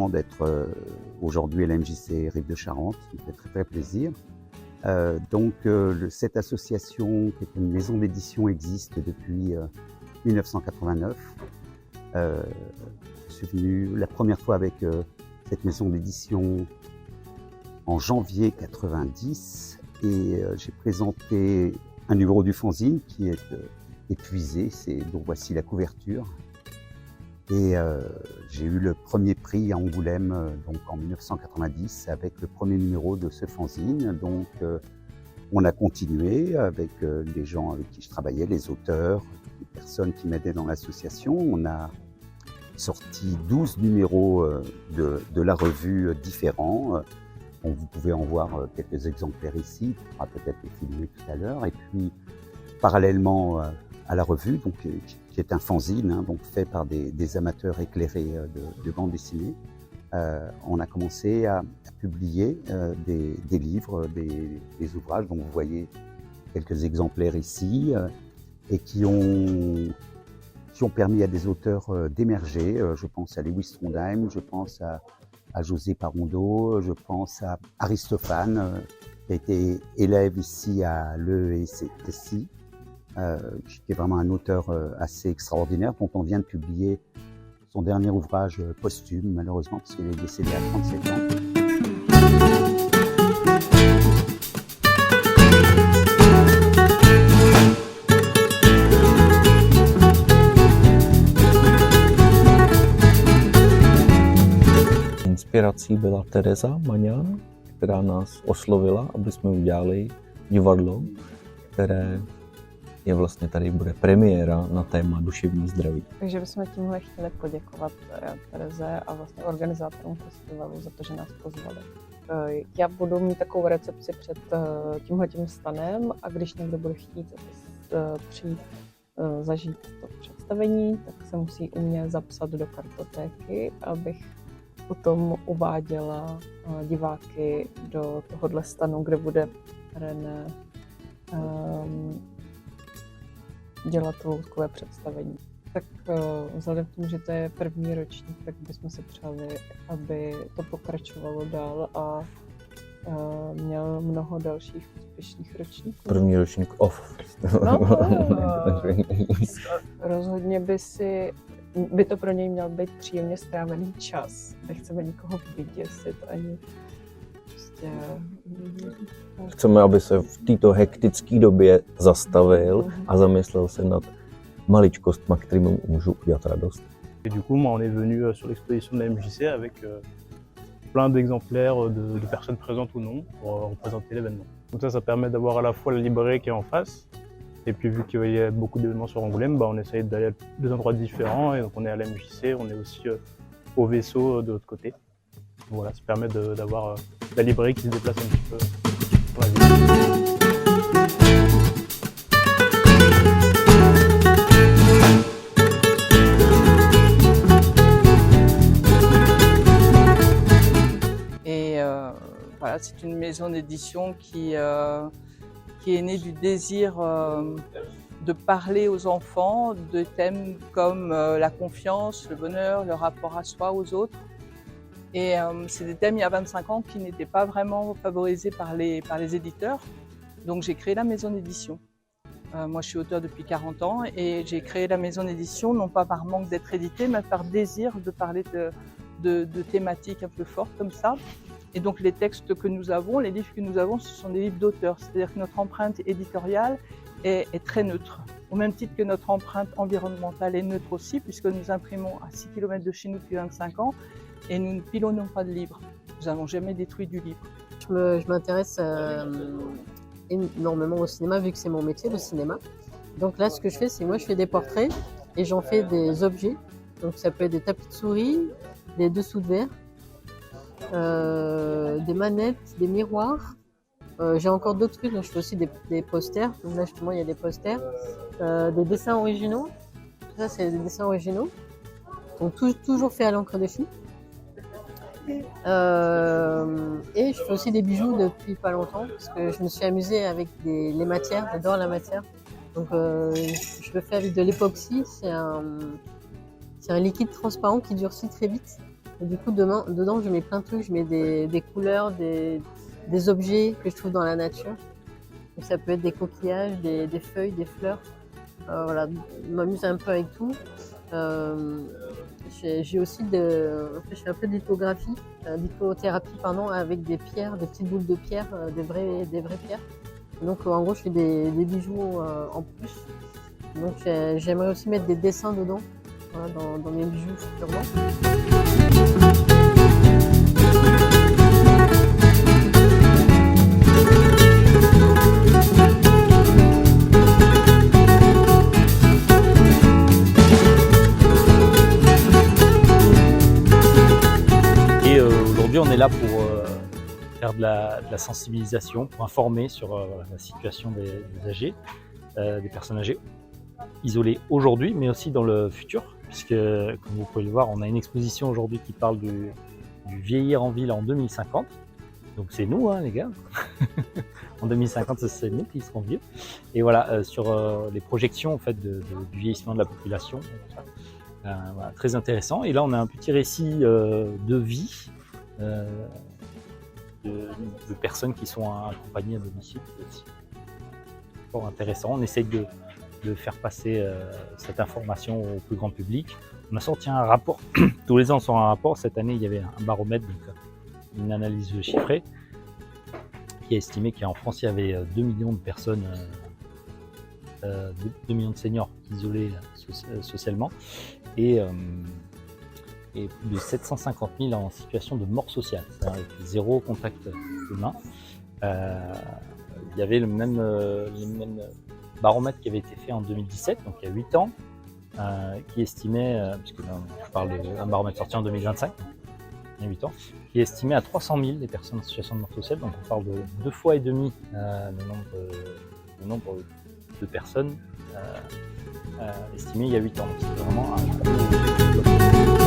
content d'être aujourd'hui à la MJC Rives de Charente, ça me fait très très plaisir. Cette association, qui est une maison d'édition, existe depuis 1989. Je suis venu la première fois avec cette maison d'édition en janvier 90 et j'ai présenté un numéro du fanzine qui est épuisé, donc voici la couverture. Et j'ai eu le premier prix à Angoulême donc en 1990 avec le premier numéro de ce fanzine. Donc on a continué avec les gens avec qui je travaillais, les auteurs, les personnes qui m'aidaient dans l'association. On a sorti 12 numéros de la revue différents. Vous pouvez en voir quelques exemplaires ici, on pourra peut-être les filmer tout à l'heure. Et puis parallèlement à la revue, donc, qui est un fanzine, hein, donc fait par des amateurs éclairés de bande dessinée. On a commencé à publier des livres, des ouvrages, dont vous voyez quelques exemplaires ici, et qui ont permis à des auteurs d'émerger. Je pense à Lewis Trondheim, je pense à José Parondeau, je pense à Aristophane, qui a été élève ici à l'EESI, qui est vraiment un auteur assez extraordinaire, dont on vient de publier son dernier ouvrage posthume, malheureusement, parce qu'il est décédé à 37 ans. Inspirací byla Tereza Maňan, která nás oslovila, aby jsme udělali divadlo, které je vlastně tady bude premiéra na téma duševní zdraví. Takže bychom tímhle chtěli poděkovat Tereze a vlastně organizátorům festivalu za to, že nás pozvali. Já budu mít takovou recepci před tímhletím stanem a když někdo bude chtít přijít zažít to představení, tak se musí u mě zapsat do kartotéky, abych potom uváděla diváky do tohohle stanu, kde bude René dělat loutkové představení. Tak vzhledem k tomu, že to je první ročník, tak bychom si přáli, aby to pokračovalo dál a měl mnoho dalších úspěšných ročníků. První ročník off. Rozhodně by to pro něj měl být příjemně strávený čas. Nechceme nikoho vyděsit ani prostě... Chceme, aby se v této hektické době zastavil a zamyslel se nad maličkostma, kterým můžu udělat radost. Et du coup, moi, on est venu sur l'exposition de la MJC avec plein d'exemplaires de personnes présentes ou non pour représenter l'événement. Donc ça permet d'avoir à la fois la librairie qui est en face, et puis vu qu'il y a beaucoup d'événements sur Angoulême, on essaye d'aller à deux endroits différents, et donc on est à la MJC, on est aussi au vaisseau de l'autre côté. Voilà, ça permet d'avoir la librairie qui se déplace un petit peu dans la ville. Voilà, c'est une maison d'édition qui est née du désir de parler aux enfants de thèmes comme la confiance, le bonheur, le rapport à soi, aux autres. Et c'est des thèmes il y a 25 ans qui n'étaient pas vraiment favorisés par les éditeurs. Donc j'ai créé la maison d'édition. Moi je suis auteur depuis 40 ans et j'ai créé la maison d'édition non pas par manque d'être édité, mais par désir de parler de thématiques un peu fortes comme ça. Et donc les textes que nous avons, les livres que nous avons, ce sont des livres d'auteurs. C'est-à-dire que notre empreinte éditoriale est très neutre. Au même titre que notre empreinte environnementale est neutre aussi, puisque nous imprimons à 6 km de chez nous depuis 25 ans et nous ne pilonnons pas de livres. Nous n'avons jamais détruit du livre. Je m'intéresse énormément au cinéma, vu que c'est mon métier, le cinéma. Donc là, ce que je fais, c'est moi, je fais des portraits et j'en fais des objets. Donc ça peut être des tapis de souris, des dessous de verre, des manettes, des miroirs. J'ai encore d'autres trucs, donc je fais aussi des posters. Donc là justement il y a des posters, des dessins originaux. Tout ça c'est des dessins originaux. Donc toujours fait à l'encre de Chine. Et je fais aussi des bijoux depuis pas longtemps parce que je me suis amusée avec les matières, j'adore la matière. Donc je le fais avec de l'époxy, c'est un liquide transparent qui durcit très vite. Et du coup, dedans, je mets plein de trucs. Je mets des couleurs, des objets que je trouve dans la nature. Donc, ça peut être des coquillages, des feuilles, des fleurs. Voilà, je m'amuse un peu avec tout. J'ai aussi je fais un peu de lithothérapie, pardon, avec des pierres, des petites boules de pierre, des vraies pierres. Donc en gros, je fais des bijoux en plus. Donc j'aimerais aussi mettre des dessins dedans, voilà, dans mes bijoux futurement. Aujourd'hui, on est là pour faire de la sensibilisation, pour informer sur la situation des âgés, des personnes âgées, isolées aujourd'hui, mais aussi dans le futur, puisque, comme vous pouvez le voir, on a une exposition aujourd'hui qui parle du vieillir en ville en 2050. Donc c'est nous, hein, les gars. En 2050, c'est nous qui serons vieux. Et voilà, sur les projections en fait, du vieillissement de la population. Voilà, très intéressant. Et là, on a un petit récit de vie de personnes qui sont accompagnées à domicile. C'est fort intéressant. On essaye de faire passer cette information au plus grand public. On a sorti un rapport. Tous les ans, on sort un rapport. Cette année, il y avait un baromètre, donc une analyse chiffrée, qui a estimé qu'en France, il y avait 2 millions de personnes, 2 millions de seniors isolés socialement, et plus de 750 000 en situation de mort sociale, c'est-à-dire avec zéro contact humain. Il y avait le même baromètre qui avait été fait en 2017, donc il y a 8 ans, qui estimait, puisque là, je parle d'un baromètre sorti en 2025, il y a 8 ans, qui estimait à 300 000 les personnes en situation de mort sociale, donc on parle de 2,5 fois le nombre de personnes estimées il y a 8 ans. Donc c'est vraiment un